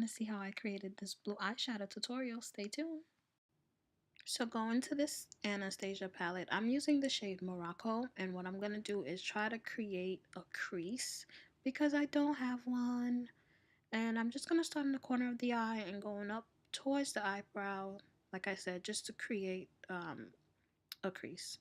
want to see how I created this blue eyeshadow tutorial, stay tuned. So going to this Anastasia palette, I'm using the shade Morocco, and what I'm going to do is try to create a crease because I don't have one. And I'm just going to start in the corner of the eye and going up towards the eyebrow, like I said, just to create a crease.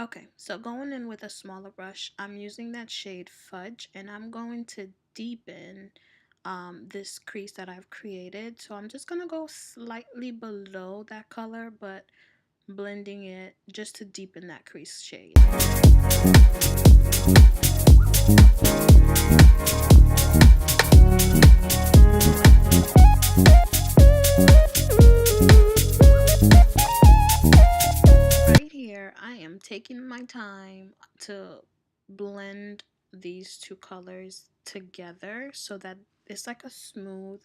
Okay, so going in with a smaller brush, I'm using that shade Fudge, and I'm going to deepen this crease that I've created. So I'm just going to go slightly below that color, but blending it just to deepen that crease shade. Right here, I am taking my time to blend these two colors together so that it's like a smooth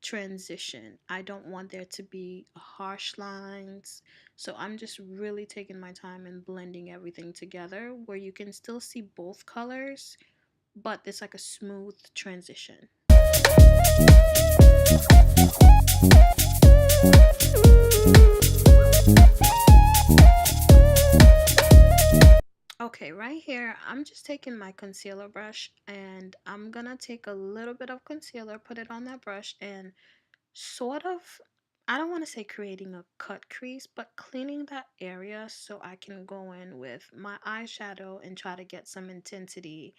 transition. I don't want there to be harsh lines, so I'm just really taking my time and blending everything together where you can still see both colors, but it's like a smooth transition. Okay, right here, I'm just taking my concealer brush and I'm gonna take a little bit of concealer, put it on that brush, and sort of, I don't want to say creating a cut crease, but cleaning that area so I can go in with my eyeshadow and try to get some intensity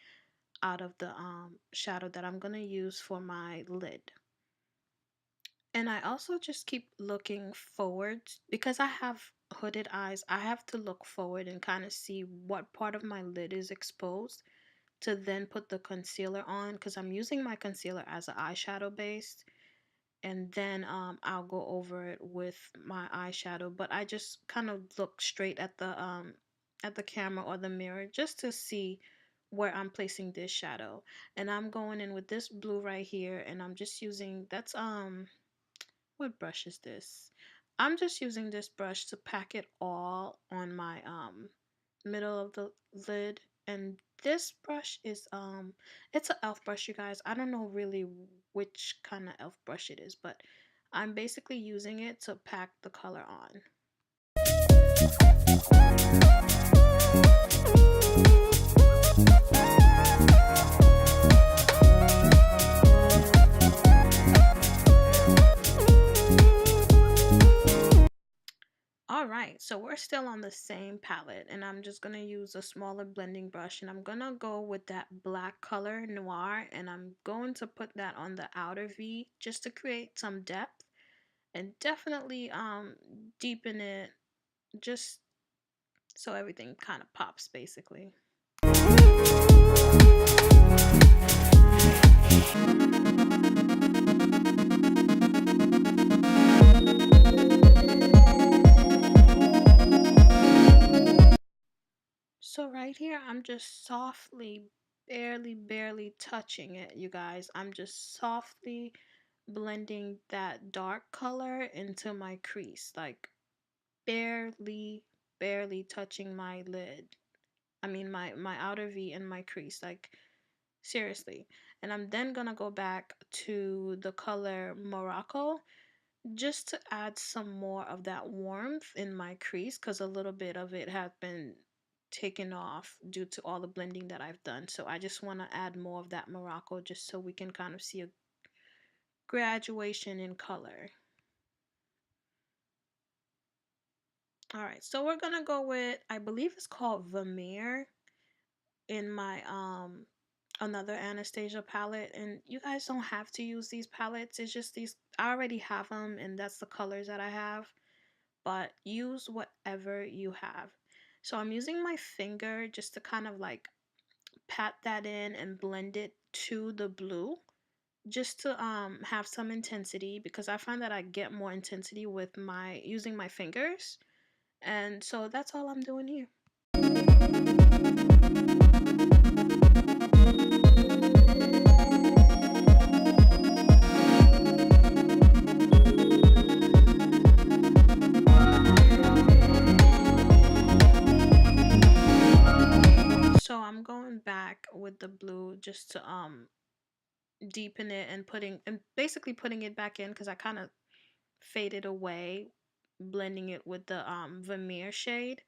out of the shadow that I'm going to use for my lid. And I also just keep looking forward because I have hooded eyes. I have to look forward and kind of see what part of my lid is exposed to then put the concealer on, because I'm using my concealer as an eyeshadow base, and then I'll go over it with my eyeshadow. But I just kind of look straight at the camera or the mirror just to see where I'm placing this shadow. And I'm going in with this blue right here, and I'm just using, that's what brush is this? I'm just using this brush to pack it all on my middle of the lid. And this brush is it's an elf brush, you guys. I don't know really which kind of elf brush it is, but I'm basically using it to pack the color on. Alright, so we're still on the same palette, and I'm just going to use a smaller blending brush, and I'm going to go with that black color, Noir, and I'm going to put that on the outer V just to create some depth and definitely deepen it just so everything kind of pops basically. So right here, I'm just softly, barely touching it, you guys. I'm just softly blending that dark color into my crease, like barely, barely touching my lid. I mean my outer V and my crease, like seriously. And I'm then gonna go back to the color Morocco just to add some more of that warmth in my crease, because a little bit of it has been taken off due to all the blending that I've done. So I just want to add more of that Morocco just so we can kind of see a graduation in color. All right, so we're gonna go with, I believe it's called Vermeer in my another Anastasia palette. And you guys don't have to use these palettes, it's just these, I already have them and that's the colors that I have, but use whatever you have. So I'm using my finger just to kind of like pat that in and blend it to the blue just to have some intensity, because I find that I get more intensity with my using my fingers. And so that's all I'm doing here. just to deepen it and basically putting it back in because I kind of faded away, blending it with the Vermeer shade.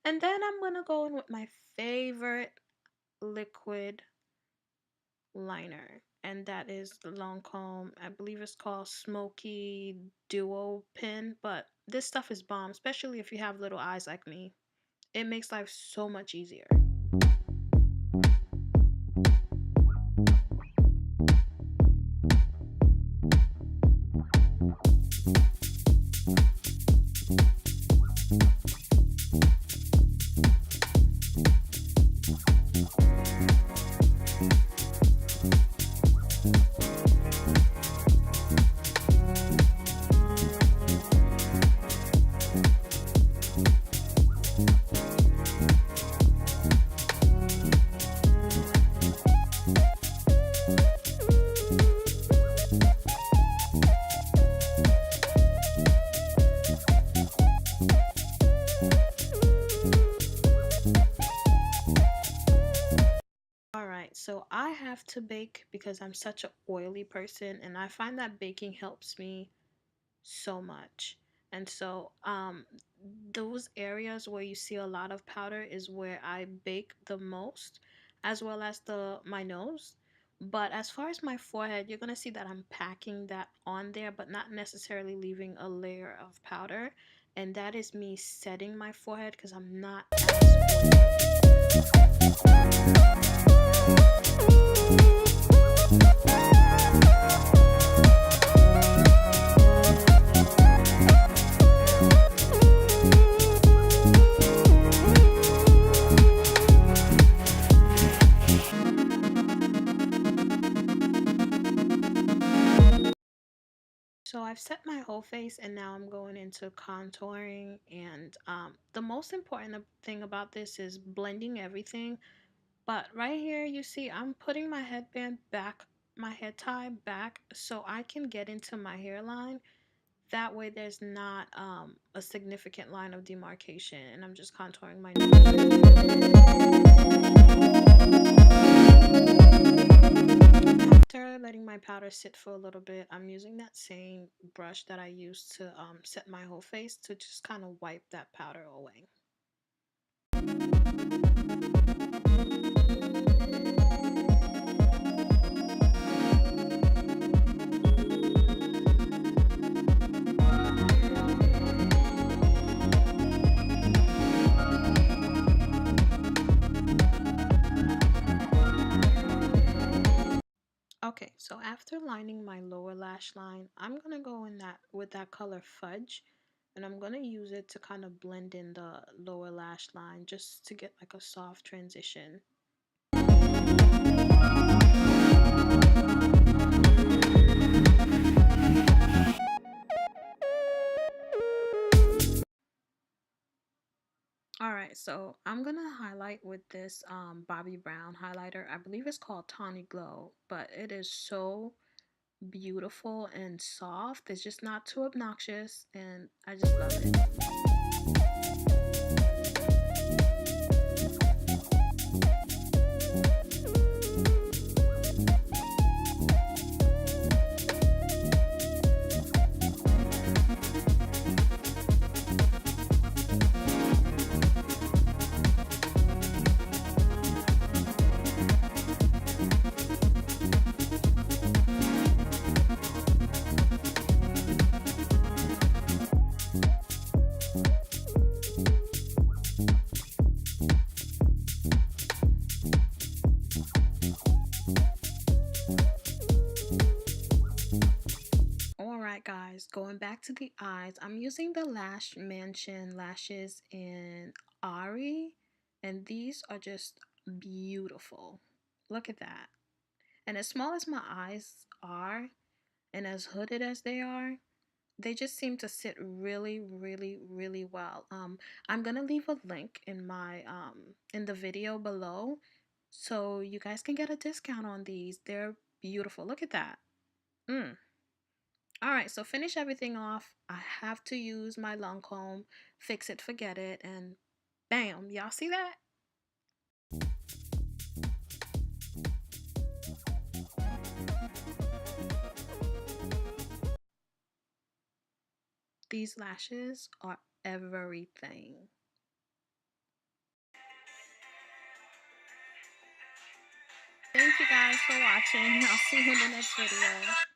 And then I'm gonna go in with my favorite liquid liner, and that is the Lancome. I believe it's called Smoky Duo Pen, but this stuff is bomb, especially if you have little eyes like me. It makes life so much easier. All right, so I have to bake because I'm such an oily person, and I find that baking helps me so much. And so, those areas where you see a lot of powder is where I bake the most, as well as the my nose. But as far as my forehead, you're gonna see that I'm packing that on there, but not necessarily leaving a layer of powder. And that is me setting my forehead because I'm not as So I've set my whole face and now I'm going into contouring, and the most important thing about this is blending everything. But right here you see I'm putting my headband back, my head tie back so I can get into my hairline. That way there's not a significant line of demarcation, and I'm just contouring my After letting my powder sit for a little bit, I'm using that same brush that I used to set my whole face to just kind of wipe that powder away. Okay, so after lining my lower lash line, I'm gonna go in that with that color Fudge, and I'm gonna use it to kind of blend in the lower lash line just to get like a soft transition. Alright, so I'm gonna highlight with this Bobbi Brown highlighter. I believe it's called Tawny Glow, but it is so beautiful and soft. It's just not too obnoxious, and I just love it. Alright guys, going back to the eyes, I'm using the Lash Mansion lashes in Ari, and these are just beautiful. Look at that. And as small as my eyes are, and as hooded as they are, they just seem to sit really, really, really well. I'm gonna leave a link in my in the video below so you guys can get a discount on these. They're beautiful. Look at that. All right, so finish everything off. I have to use my Lancome, fix it, forget it, and bam, y'all see that? These lashes are everything. Thank you guys for watching. I'll see you in the next video.